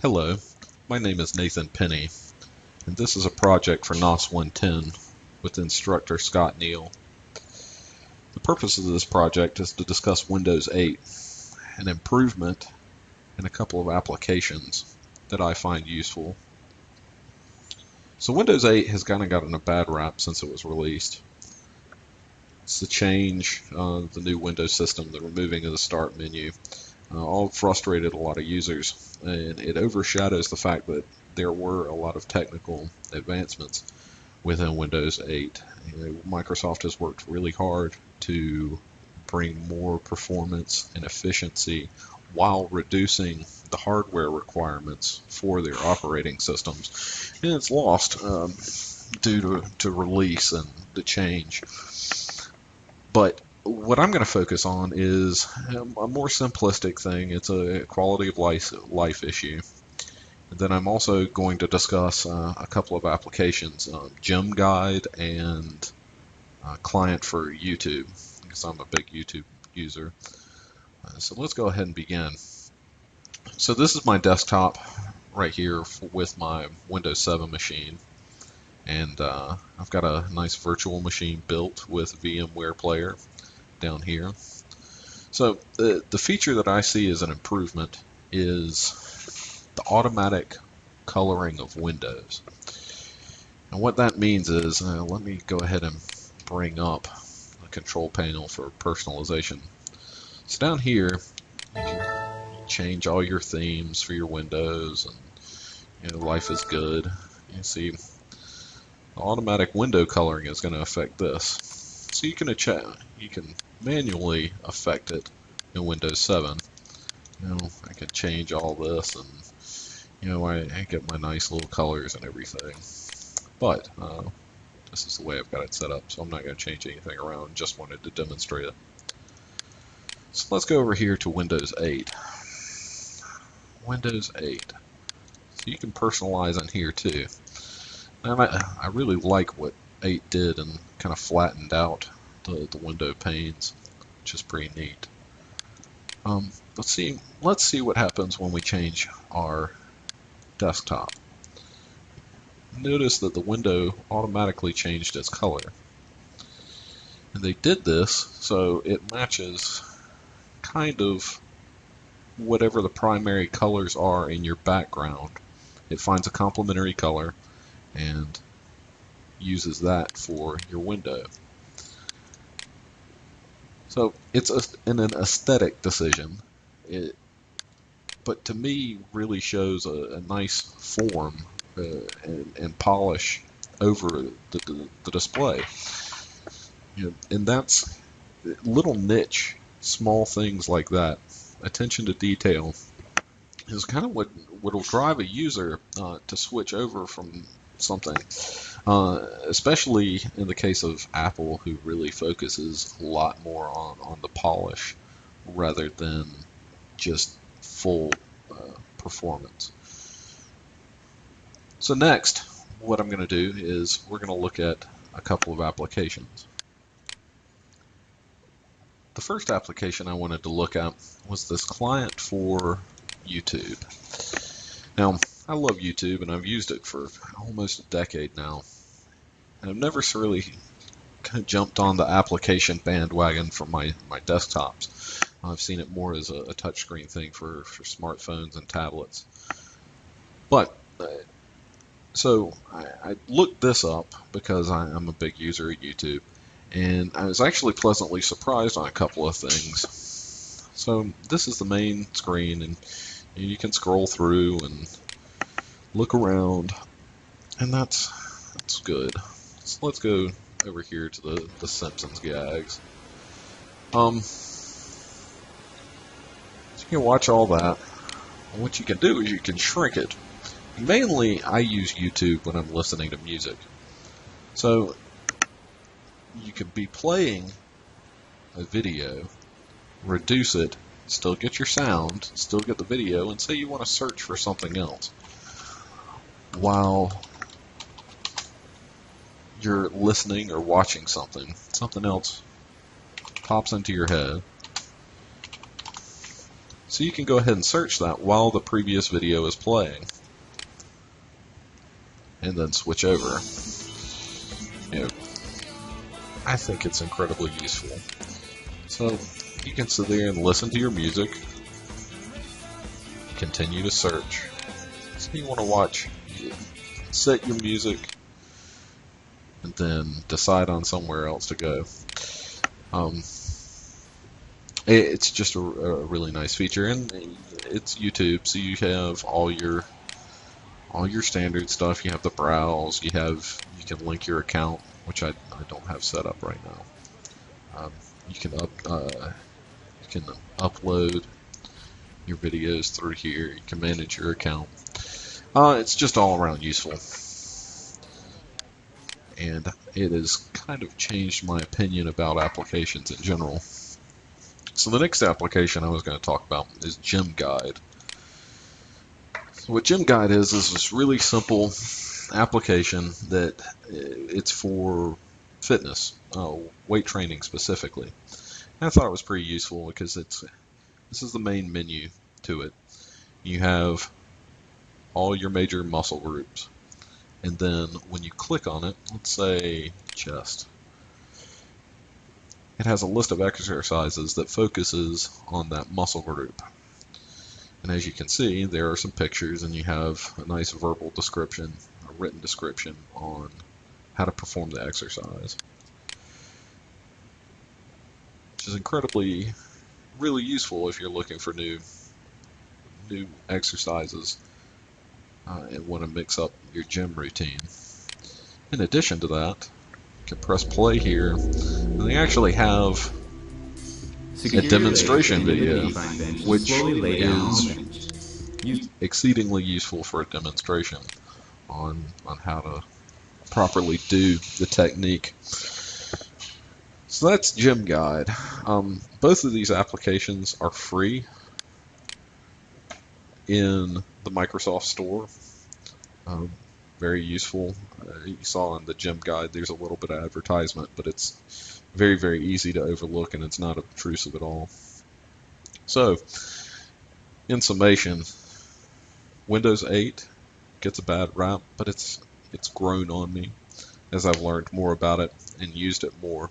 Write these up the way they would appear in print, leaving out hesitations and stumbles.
Hello, my name is Nathan Penny, and this is a project for NOS 110 with instructor Scott Neal. The purpose of this project is to discuss Windows 8, an improvement, and a couple of applications that I find useful. So Windows 8 has kind of gotten a bad rap since it was released. It's the change, the new Windows system, the removing of the Start menu, all frustrated a lot of users, and it overshadows the fact that there were a lot of technical advancements within Windows 8. Microsoft has worked really hard to bring more performance and efficiency while reducing the hardware requirements for their operating systems, and it's lost due to release and the change. But what I'm going to focus on is a more simplistic thing. It's a quality of life issue. And then I'm also going to discuss a couple of applications, Gem Guide and client for YouTube, because I'm a big YouTube user. So let's go ahead and begin. So this is my desktop right here with my Windows 7 machine. And I've got a nice virtual machine built with VMware Player down here. So the feature that I see as an improvement is the automatic coloring of windows. And what that means is, let me go ahead and bring up the control panel for personalization. So down here, you can change all your themes for your windows, and life is good. You see, the automatic window coloring is going to affect this. So you can manually affect it in Windows 7. I can change all this, and I get my nice little colors and everything. But this is the way I've got it set up, so I'm not going to change anything around. Just wanted to demonstrate it. So let's go over here to Windows 8. Windows 8. So you can personalize in here too. And I really like what 8 did and kind of flattened out the window panes, which is pretty neat. Let's see what happens when we change our desktop. Notice that the window automatically changed its color. And they did this so it matches kind of whatever the primary colors are in your background. It finds a complementary color and uses that for your window. So it's an aesthetic decision, but to me really shows a nice form and polish over the display. And that's little niche, small things like that. Attention to detail is kind of what will drive a user to switch over from something, especially in the case of Apple, who really focuses a lot more on the polish rather than just full performance. So next, what I'm going to do is we're going to look at a couple of applications. The first application I wanted to look at was this client for YouTube. Now, I love YouTube, and I've used it for almost a decade now. And I've never really kind of jumped on the application bandwagon for my desktops. I've seen it more as a touchscreen thing for smartphones and tablets. But, so I looked this up because I'm a big user of YouTube, and I was actually pleasantly surprised on a couple of things. So this is the main screen, and you can scroll through and look around, and that's good. So let's go over here to the Simpsons gags. So you can watch all that, and what you can do is you can shrink it. Mainly, I use YouTube when I'm listening to music. So you could be playing a video, reduce it, still get your sound, still get the video, and say you want to search for something else while you're listening or watching something else pops into your head. So you can go ahead and search that while the previous video is playing, and then switch over. You know, I think it's incredibly useful. So you can sit there and listen to your music, continue to search. So you want to watch, set your music, and then decide on somewhere else to go. It's just a really nice feature, and it's YouTube, so you have all your standard stuff. You have the browse, you can link your account, which I don't have set up right now. You can upload your videos through here. You can manage your account. It's just all around useful, and it has kind of changed my opinion about applications in general. So the next application I was going to talk about is Gym Guide. So what Gym Guide is this really simple application that it's for fitness, weight training specifically. And I thought it was pretty useful because this is the main menu to it. You have all your major muscle groups, and then when you click on it, let's say chest, it has a list of exercises that focuses on that muscle group. And as you can see, there are some pictures, and you have a nice verbal description, a written description on how to perform the exercise, which is really useful if you're looking for new exercises and want to mix up your gym routine. In addition to that, you can press play here, and they actually have a demonstration video, which is exceedingly useful for a demonstration on how to properly do the technique. So that's Gym Guide. Both of these applications are free in the Microsoft Store. Very useful. You saw in the Gym Guide there's a little bit of advertisement, but it's very, very easy to overlook, and it's not obtrusive at all. So, in summation, Windows 8 gets a bad rap, but it's grown on me as I've learned more about it and used it more.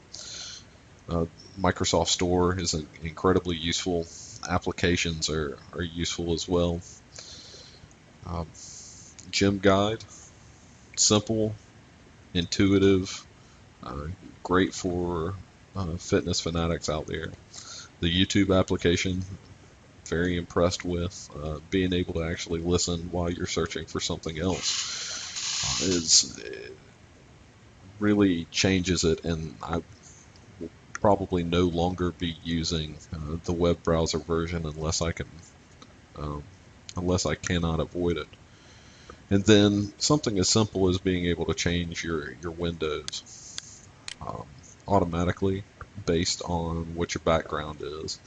Microsoft Store is incredibly useful. Applications are useful as well. Gym Guide, simple, intuitive, great for fitness fanatics out there. The YouTube application, very impressed with. Being able to actually listen while you're searching for something else really changes it, and I will probably no longer be using the web browser version unless I cannot avoid it. And then something as simple as being able to change your windows automatically based on what your background is,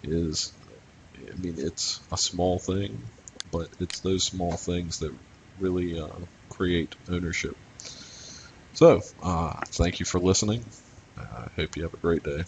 I mean, it's a small thing, but it's those small things that really create ownership. So, thank you for listening. I hope you have a great day.